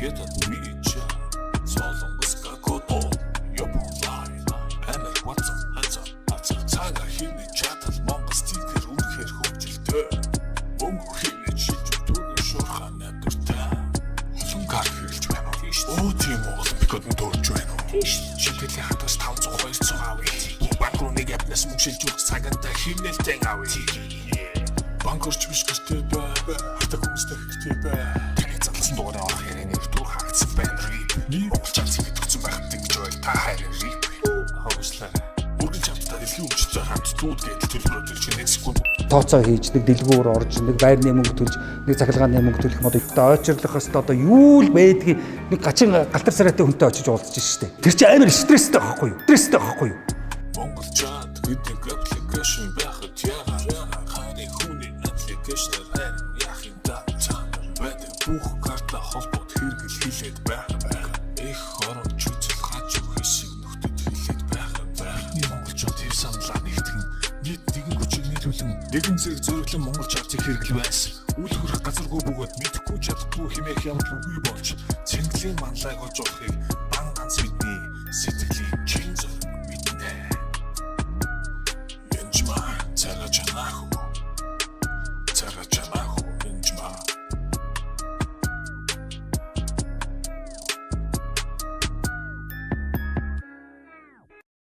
get a reach. Солонгос как ото, ёбон лай. Амар what's up, цаага хийний чатал Монгол стикер үнэхээр хөгжилтэй. Мөнгө хийний шилж өгдөг шуурхай амьдтай. Олон карт хэрэглэж байна уу? Тийш. Оо тийм Олимпикод нь төрж байна уу? Тийш. Шилбэлийн хатаас 500 200 авъя. Банк руу нэг апнаас мөнгө шилж өгөх цагаантай химнэлтэй авъя. Банкорч биш гэжтэй бай. Хата хүмүүстэй хэрэгтэй бай. Таны задлсан дугаараа орох ярианы өвтөр хаагцсан байна. Монгол чамцыг төгсөн байхад ингэж байл та хайрын рип. Хавшлаа. Бүрэн чамтай дэлхийн өмчтэй хамт тууд гэдэл төлбөрөөр төлж нэг секунд тооцоо хийж нэг дэлгүүр орж нэг байрны мөнгө төлж нэг цахилгааны мөнгө төлөх юм одоо ойчрлох хэвээр одоо юу л байдгийг нэг гачин галтар сараатай хүнтэй очиж уулзаж штэ. Тэр чинь амар стресстэй байхгүй юу? Стресстэй байхгүй юу? Монгол чат гэдэг аппликейшн байхад яа хааны хүний аппликейшнээр яах юм даа байдаг бүх карта холбоод хэрэгэл хийлээд байгаа. Их хорон чүцэл хач хийсийг нөхдөд хийлээд байгаа. Бидний монголчууд тийм саналаа нэгтгэн нийт нэгэн хүчийг нийлүүлэн нэгэн зэрэг зөрөглөн монгол чатыг хэрэглэв байсан. Үл хөрөх газаргүй бөгөөд мэдэхгүй чадахгүй хэмээх явж үгүй болж цэнгэлийн манлайг олж олохыг бан ганц бидний сэтгэлийн чин зориг мэднэ. Янжма царачанах.